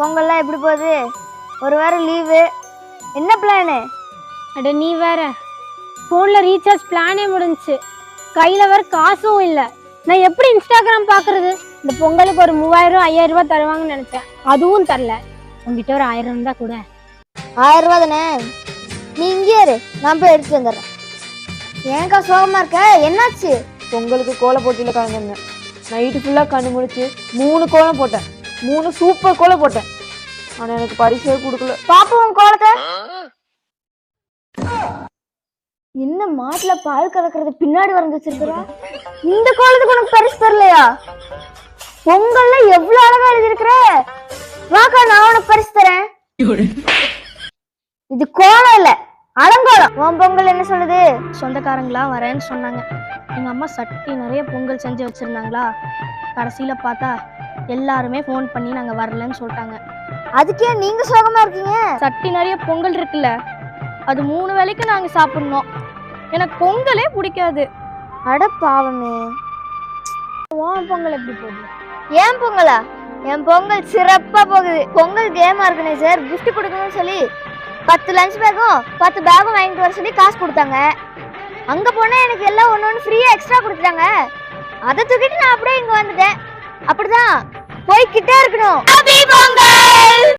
பொங்கல்லாம் எப்படி போகுது? ஒரு வாரம் லீவு. என்ன பிளானு? அட நீ வேற, ஃபோனில் ரீசார்ஜ் பிளானே முடிஞ்சிச்சு. கையில் வேற காசும் இல்லை. நான் எப்படி இன்ஸ்டாகிராம் பார்க்குறது? இந்த பொங்கலுக்கு ஒரு 3000 5000 ரூபாய் தருவாங்கன்னு நினச்சேன், அதுவும் தரல. உங்ககிட்ட ஒரு 1000 இருந்தா கூட. 1000 ரூபா தானே? நீ இங்கே இரு, நான் போய் எடுத்து வந்துடுறேன். ஏன்க்கா சோகமா இருக்க? என்னாச்சு? பொங்கலுக்கு கோலம் போட்டியில் கலந்துருந்தேன். நைட்டு ஃபுல்லாக கண்ணு முடிச்சு 3 கோலம் போட்டேன். 3 சூப்பர் கோலம் போட்டேன். ஆனால் எனக்கு பரிசே கொடுக்கல. பாப்போம் கோலத்தை. என்ன மாட்டுல பால் கலக்கிறது பின்னாடி வரைஞ்சு வச்சிருக்கிற? இந்த கோலத்துக்கு உனக்கு பரிசு தரலையா? பொங்கல்ல எவ்வளவு அழகா எழுதிருக்கிற. வாக்கா, நான் உனக்கு பரிசு தரேன். இது கோலம் இல்ல, அலங்கோலம். உன் பொங்கல் என்ன சொல்லுது? சொந்தக்காரங்களா வரேன்னு சொன்னாங்க. எங்கள் அம்மா சட்டி நிறைய பொங்கல் செஞ்சு வச்சுருந்தாங்களா. கடைசியில் பார்த்தா எல்லாருமே ஃபோன் பண்ணி நாங்கள் வரலன்னு சொல்லிட்டாங்க. அதுக்கே நீங்க சோகமா இருக்கீங்க? சட்டி நிறைய பொங்கல் இருக்குல்ல, அது 3 வேளைக்கு நாங்கள் சாப்பிடணும். எனக்கு பொங்கலே பிடிக்காது. அட பாவமே. உன் பொங்கல் எப்படி போகுது? ஏன் பொங்கலா? என் பொங்கல் சிறப்பா போகுது. பொங்கல் கேம் ஆர்கனைசர் கிஃப்ட் கொடுக்கணும்னு சொல்லி 10 லஞ்ச் பேக்கும் 10 பேக்கும் வாங்கிட்டு வர சொல்லி காசு கொடுத்தாங்க. அங்க போனா எனக்கு எல்லாம் ஒண்ணு ஃப்ரீயா எக்ஸ்ட்ரா கொடுத்துட்டாங்க. அதை தூக்கிட்டு நான் அப்படியே இங்க வந்துட்டேன். அப்படிதான் போய்கிட்டே இருக்கணும்.